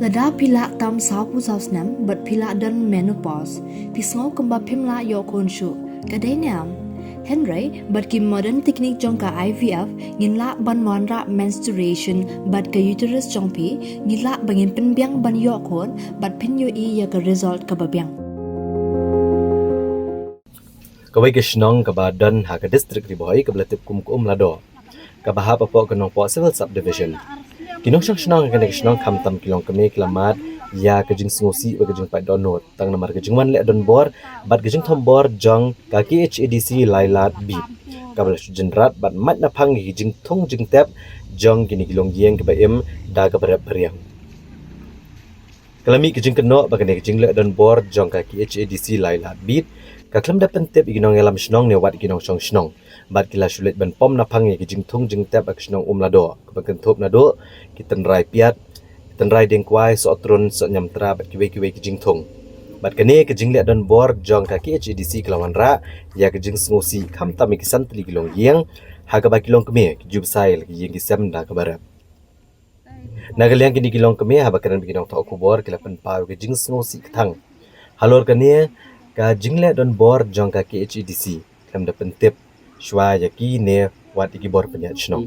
Lada pila tam sau pu sau snam but pila dan menopause pisngau kemba pimla yo konshu kadeniam Henry but ki modern technique jongka IVF nginla ban wanra menstruation but ka uterus jongpi ngila bangin penbiang ban yo kon but pinyo I ya ka result ka babiang Kawai ke Shnong ke badan ha ke distrik di boy ke belatip kum lado ke bahap apa ke nong po civil subdivision kinong Shnong ke nek Shnong kam tam kilong keme kelamat ya ke jing sngosi ke jing pai donot tang namar ke jing wan le don bor bat ke jing thom bor jong ka ki HADC lailat bit ka bel jenrat bat mat na phang ki jing thong jing tep jong kini kilong yeng ke baim da ke berat beriang Kalami kijing keno bagane kijing le don bor jong ka ki HADC lailat bit ka klam da pentep iginong elam shnong ne wat iginong shong shnong bat kila shulet ban pom na phangi kijing thung jing tep ak shnong lado ka bakan thop na do kitan rai piat kitan rai deng kwai so trun so nyam tra bat kiwe kijing thung bat kane kijing le don bor jong ka ki HADC klawan ra ya kijing sngosi kham tami kisan tli kilong yeng ha ka ba kilong kme kijub sail ki yeng kisam da ka barat Nagaliang kini kilong kami habakaran bikinong tau kubor kila penpau ke jing snow si ketang. Halor kania ka jingle don bor jong ka ke HEDC kam da pentip shwa yaki ne wat iki bor penyat shnong.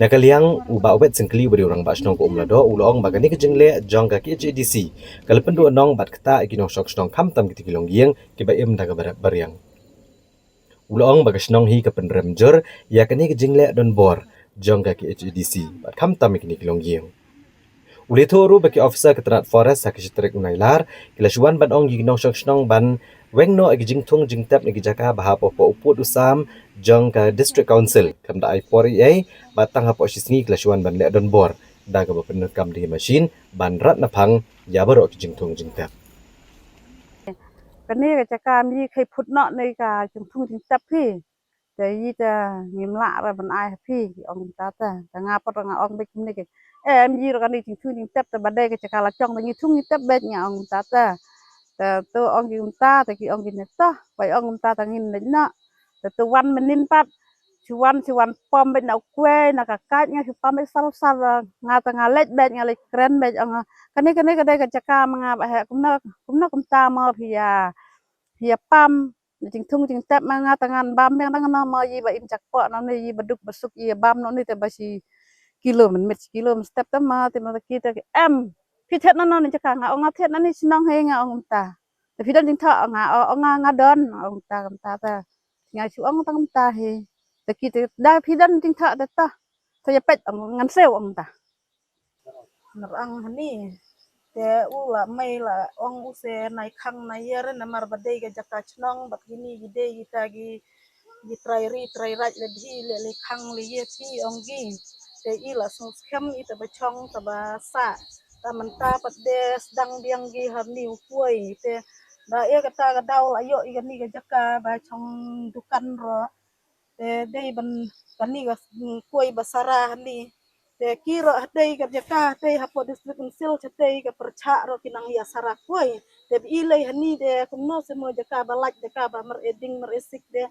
Nagaliang uba wet sengkli beri orang ba shnong ko umlado ulong bagani ke jingle jong ka ke HEDC kala pendu nong bat kata ikinong shok shnong kam tam kiti kilong yeng kiba im daga bariang. Ulong baga shnong hi ka penremjur ya kani ke jingle don bor jong ka ke HEDC bat kam tam ikini kilong yeng. Uli thoru baki officer ketrat forest sa kisitrik unailar kila shuan ban ong gignong shnong ban wengno agi jingthung jingtap nigi jaka bahap opo uput usam jong ka district council kam da ai pori ai batang hapo shisngi kila shuan ban le don bor da ga bapen kam di machine ban rat na phang ya baro ki jingthung jingtap Kani ka chaka mi khai phut no nei ka jingthung jingtap phi te yi ta ngim la ra ban ai phi ong ta nga pot nga ong be kim ni ke em yi ra ni jingthung jingtap ta badai ka chaka la chong ni thung jingtap be nya ong ta to ong gi ta ta ki ong gi ne ta pai ong ta ngin ne na to wan menin pat chuan pom be na kwe na ka ka nya chu pom be sal nga ta nga let kren be ong kani ka dai ka chaka nga ba ha kum ta ma phi pam jing thung jing tap nga tangan bam yang tangan ma yi ba im chak po no ni yi baduk basuk yi bam no ni te ba si kilo men met kilo step ta ma te ma ki te em phi thet no ni chaka nga ong thet na ni sinong he nga ong ta te phi don jing tha nga nga don ong ta kam ta nga chu ong ta kam ta he te ki te da phi don jing tha ta te ya pet ong ngan seu ong ta nar ang hani te ula mai la ong use nai khang nai yer na mar badai ga jaka chnong bat gini gide gita gi trai raj le bi le khang le ye ti ong gi te ila so khem ita ba chong ta ba sa ta man ta pat de dang biang gi har ni uoi te da e ka ta ga dau ayo i ga ni ga jaka ba chong dukan ro te dei ban kan ni ga koi basara ni te kiro hatei ka jaka hatei hapo district council hatei ka percha ro kinang ya sarak koi te ilai hani de kumno semo jaka balaj jaka ba mer eding mer esik de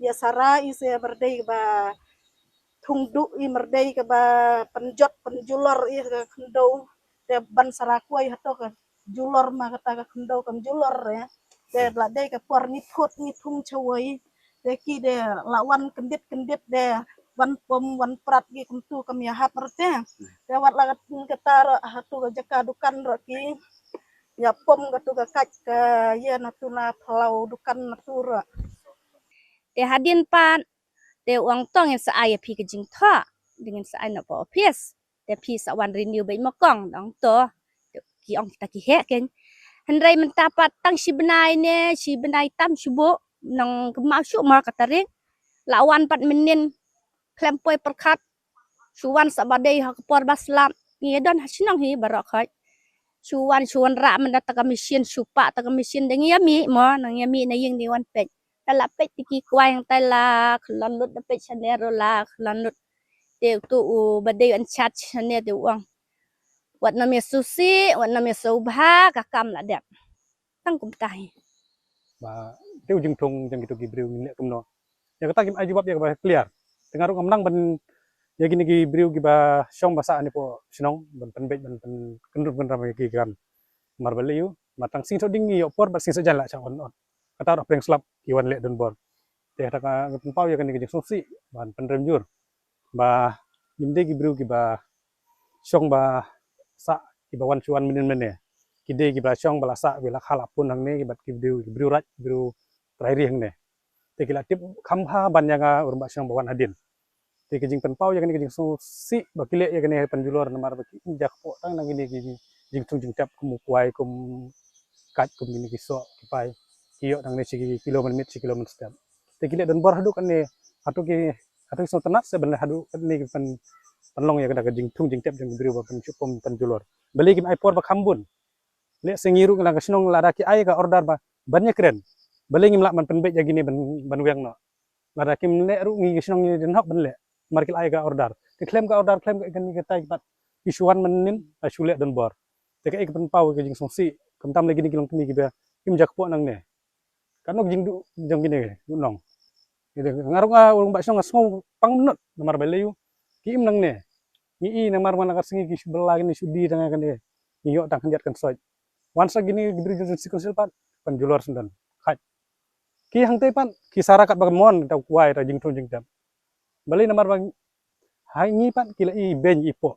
ya sara ise berdei ba thungdu i merdei ka ba penjot penjulor i ka khndo te ban sarak koi hato ka julor ma kata ka khndo kam julor ya te bladei ka por ni thot ni thung chawai te ki de lawan kendit de wan pom wan prat gi kumtu kam ya hap rete lewat lagat kata hatu jaka dukan ro ki ya pom gatu ka kaj ka ya natuna plau dukan natura te hadin pan te uang tong yang sa ay pi ke jing tha dengan sa ay na po office te pi sa wan renew be mokong dong to ki ong ta ki he ken handrai mentapat tang si benai tam subo nang kemau su ma kataring lawan pat menin klempoi perkat suwan sabadai ha por baslam ngedon hasinang hi barok khai chuan ra man ta ka mesin supa ta ka mesin deng yami mo nang yami na yeng ni wan pet tala pet tiki kwai yang tala khlan lut da pet chanero la khlan lut te tu badai an chat chane te uang wat na me susi wat na me sobha ka kam la dep tang kum tai ba teu jing thung jang gitu gibriu ni kum no ya kata kim aju bab ya ba clear tengaru ngamnang ban ya gini gi briu gi ba syong basa ni po sinong ban penbet ban pen kendur ben ramai gi kan marbaliu matang sing so dingi yo por ba sing so jala cha on kata ro preng slap ki wan le don bor te ta ka pen pau ya kan gi sungsi ban penrem jur ba ginde gi briu gi ba syong ba sa ki ba wan chuan minin mene kide gi ba syong bala sa wela khala pun hang ne gi bat ki briu raj briu trai ri hang ne te ki la tip kham ha ban yang urba syong ba wan adin te ke jing pen pau ya kan jing so si ba kile ya kan pen julor namar ba ki jak po tang nang ini ki jing tung jing tap kum kuai kum kat kum ini ki so ki pai kiyo nang ne si kilometer si kilometer step te kile dan bor hadu kan ne atu so tenat se ben hadu ni pen penlong ya kan jing tung jing tap jing beri ba pen cupom pen julor beli kim ai por ba khambun le sengiru kan ka sinong la ki ai ka order ba banyak keren beli ngim la man pen be ya gini ban weng no la kim le ru ngi sinong ni den hok ben le markil ai ga order te claim ga order claim ga ni ga tai bat isuan menin asule dan bor te ka ik pen pau ga jing songsi kam tam lagi ni kilong tumi ga kim jak po nang ne kanok jing du jong gini du nong ide ngarung a urung ba song asmo pang menut namar beleyu ki im nang ne ni i namar mana ka singi ki sebelah ni sudi tang kan de ni yo tang kanjat kan soj once gini gibri jun sikon silpat penjulor sendan khat ki hang te pan ki sarakat bagamon ta kuai ta jing tong jing tam beli namar bang hai ngi pan kila i ben ipo